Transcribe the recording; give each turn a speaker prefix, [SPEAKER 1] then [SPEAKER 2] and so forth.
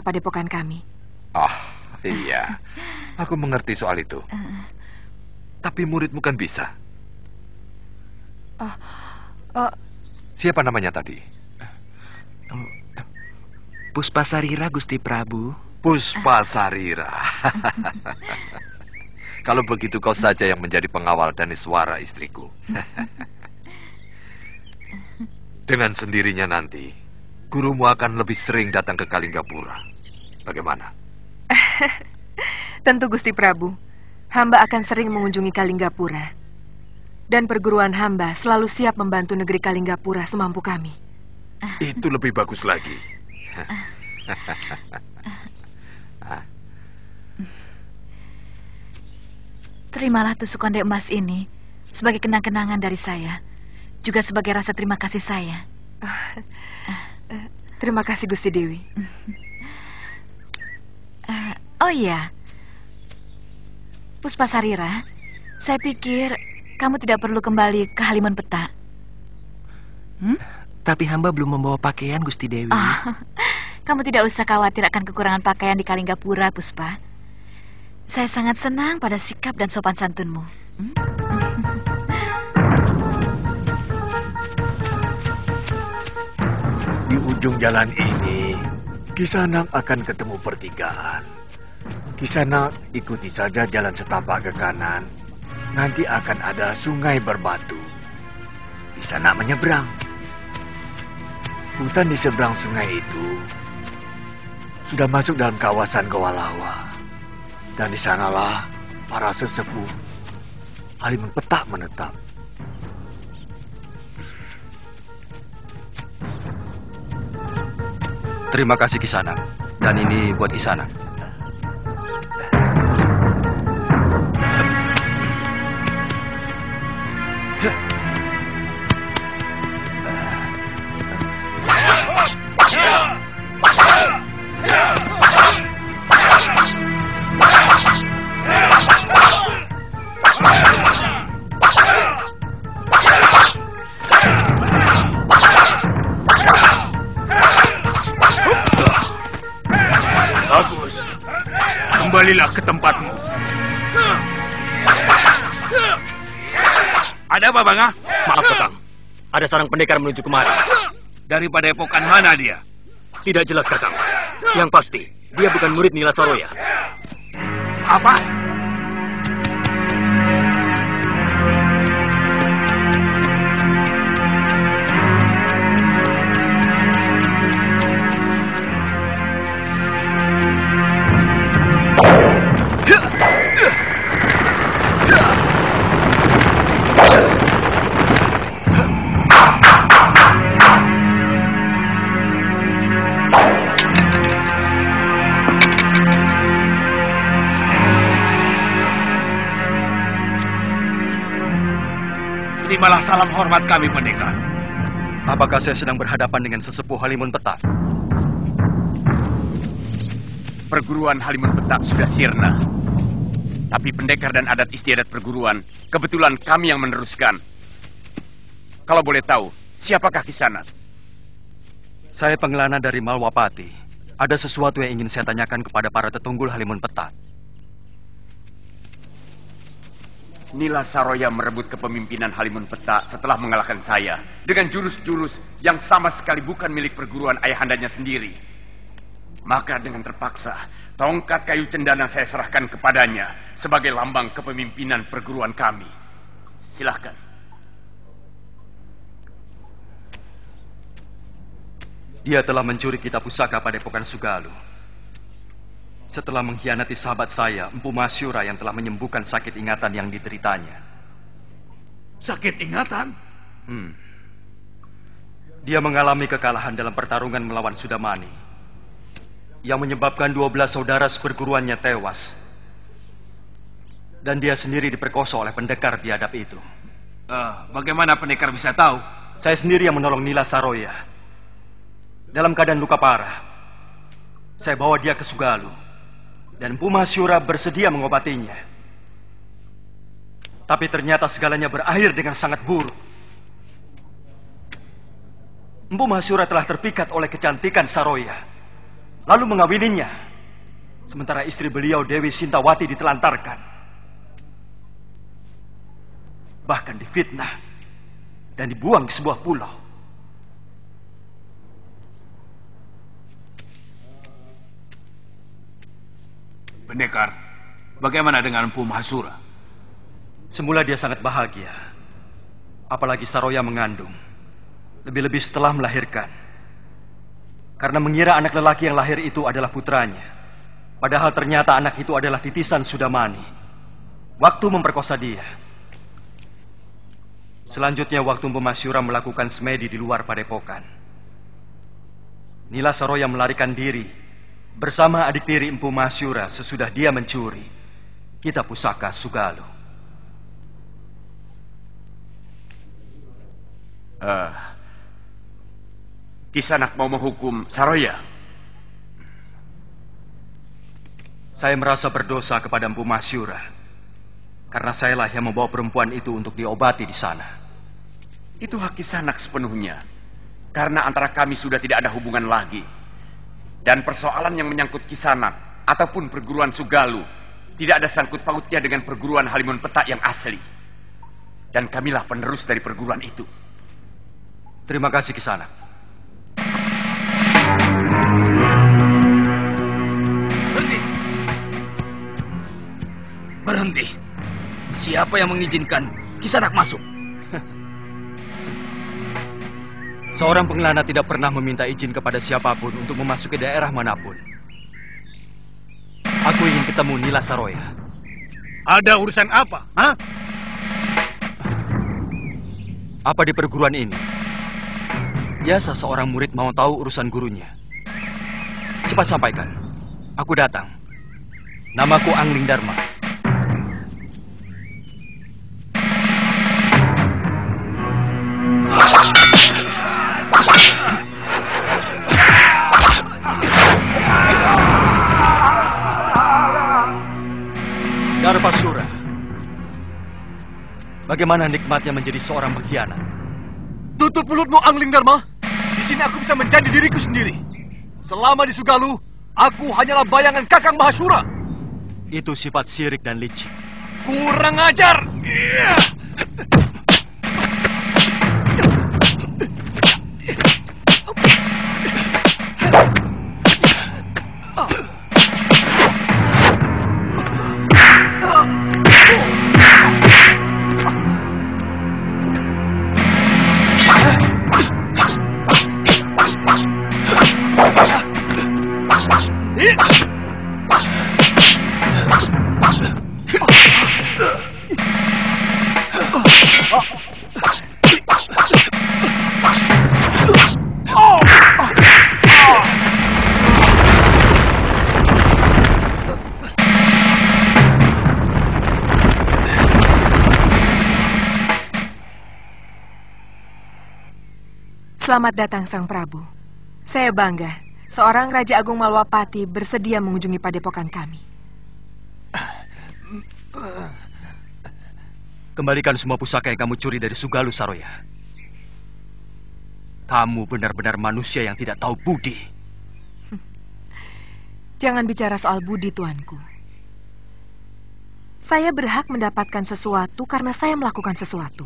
[SPEAKER 1] padepokan kami.
[SPEAKER 2] Oh, iya. Aku mengerti soal itu. Tapi muridmu kan bisa. Siapa namanya tadi?
[SPEAKER 3] Puspasarira, Gusti Prabu.
[SPEAKER 2] Puspasarira. Kalau begitu kau saja yang menjadi pengawal Daniswara, istriku. Dengan sendirinya nanti, gurumu akan lebih sering datang ke Kalinggapura. Bagaimana?
[SPEAKER 1] Tentu Gusti Prabu. Hamba akan sering mengunjungi Kalinggapura. Dan perguruan hamba selalu siap membantu negeri Kalinggapura semampu kami.
[SPEAKER 2] Itu lebih bagus lagi.
[SPEAKER 4] Terimalah tusuk konde emas ini sebagai kenang-kenangan dari saya, juga sebagai rasa terima kasih saya.
[SPEAKER 1] Terima kasih Gusti Dewi.
[SPEAKER 4] Oh iya, Puspasarira, saya pikir kamu tidak perlu kembali ke Halimun Petak.
[SPEAKER 3] Tapi hamba belum membawa pakaian, Gusti Dewi.
[SPEAKER 4] Kamu tidak usah khawatir akan kekurangan pakaian di Kalinggapura, Puspa. Saya sangat senang pada sikap dan sopan santunmu.
[SPEAKER 5] Di ujung jalan ini, Kisanak akan ketemu pertigaan. Kisanak ikuti saja jalan setapak ke kanan. Nanti akan ada sungai berbatu. Kisanak menyeberang. Hutan di seberang sungai itu sudah masuk dalam kawasan Goa Lawa. Dan di sanalah para sesepuh Halimun Petak menetap.
[SPEAKER 6] Terima kasih Kisanak. Dan ini buat Kisanak.
[SPEAKER 5] Bagus. Kembalilah ke tempatmu.
[SPEAKER 7] Ada apa, Banga?
[SPEAKER 8] Maaf, Kakang. Ada seorang pendekar menuju kemari.
[SPEAKER 7] Dari padepokan mana dia?
[SPEAKER 8] Tidak jelas, Kakang. Yang pasti, dia bukan murid Nila Saroya.
[SPEAKER 7] Apa? Terimalah salam hormat kami, pendekar.
[SPEAKER 6] Apakah saya sedang berhadapan dengan sesepuh Halimun Petak?
[SPEAKER 7] Perguruan Halimun Petak sudah sirna. Tapi pendekar dan adat istiadat perguruan, kebetulan kami yang meneruskan. Kalau boleh tahu, siapakah Kisanak?
[SPEAKER 6] Saya pengelana dari Malwapati. Ada sesuatu yang ingin saya tanyakan kepada para tetunggul Halimun Petak.
[SPEAKER 7] Nila Saroya merebut kepemimpinan Halimun Petak setelah mengalahkan saya dengan jurus-jurus yang sama sekali bukan milik perguruan ayahandanya sendiri. Maka dengan terpaksa, tongkat kayu cendana saya serahkan kepadanya sebagai lambang kepemimpinan perguruan kami. Silahkan.
[SPEAKER 6] Dia telah mencuri kitab pusaka Padepokan Sugalu. Setelah mengkhianati sahabat saya, Empu Masyura yang telah menyembuhkan sakit ingatan yang dideritanya.
[SPEAKER 5] Sakit ingatan?
[SPEAKER 6] Dia mengalami kekalahan dalam pertarungan melawan Sudamani, yang menyebabkan 12 saudara seperguruannya tewas. Dan dia sendiri diperkosa oleh pendekar biadab itu.
[SPEAKER 7] Bagaimana pendekar bisa tahu?
[SPEAKER 6] Saya sendiri yang menolong Nila Saroya. Dalam keadaan luka parah, saya bawa dia ke Sugalu. Dan Empu Masyura bersedia mengobatinya. Tapi ternyata segalanya berakhir dengan sangat buruk. Empu Masyura telah terpikat oleh kecantikan Saroya. lalu mengawininya. Sementara istri beliau Dewi Sintawati ditelantarkan. Bahkan difitnah dan dibuang ke sebuah pulau.
[SPEAKER 9] Pendekar, bagaimana dengan Empu Mahasura?
[SPEAKER 6] Semula dia sangat bahagia. Apalagi Saroya mengandung. Lebih-lebih setelah melahirkan. Karena mengira anak lelaki yang lahir itu adalah putranya. Padahal ternyata anak itu adalah titisan Sudamani. Waktu memperkosa dia. Selanjutnya waktu Empu Masyura melakukan semedi di luar padepokan. Nila Saroya melarikan diri bersama adik tiri Empu Masyura sesudah dia mencuri kitab pusaka Sugalo.
[SPEAKER 7] Kisanak mau menghukum Saroya?
[SPEAKER 6] Saya merasa berdosa kepada Empu Masyura karena sayalah yang membawa perempuan itu untuk diobati di sana.
[SPEAKER 7] Itu hak Kisanak sepenuhnya. Karena antara kami sudah tidak ada hubungan lagi. Dan persoalan yang menyangkut Kisanak ataupun perguruan Sugalu tidak ada sangkut pautnya dengan perguruan Halimun Petak yang asli. Dan kamilah penerus dari perguruan itu.
[SPEAKER 6] Terima kasih Kisanak.
[SPEAKER 8] Berhenti. Siapa yang mengizinkan Kisanak masuk?
[SPEAKER 6] Seorang pengelana tidak pernah meminta izin kepada siapapun untuk memasuki daerah manapun. Aku ingin ketemu Nila Saroya.
[SPEAKER 9] Ada urusan apa? Hah?
[SPEAKER 6] Apa di perguruan ini? Biasa seorang murid mau tahu urusan gurunya. Cepat sampaikan. Aku datang. Namaku Angling Dharma. Darpasura. Bagaimana nikmatnya menjadi seorang pengkhianat?
[SPEAKER 10] Tutup mulutmu, Angling Dharma. Di sini aku bisa menjadi diriku sendiri. Selama di Sugalu, aku hanyalah bayangan Kakang Mahasura.
[SPEAKER 6] Itu sifat sirik dan licik.
[SPEAKER 10] Kurang ajar.
[SPEAKER 1] Selamat datang Sang Prabu. Saya bangga, seorang Raja Agung Malwapati bersedia mengunjungi padepokan kami.
[SPEAKER 6] Kembalikan semua pusaka yang kamu curi dari Sugalu, Saroya. Kamu benar-benar manusia yang tidak tahu budi.
[SPEAKER 1] Jangan bicara soal budi, tuanku. Saya berhak mendapatkan sesuatu karena saya melakukan sesuatu.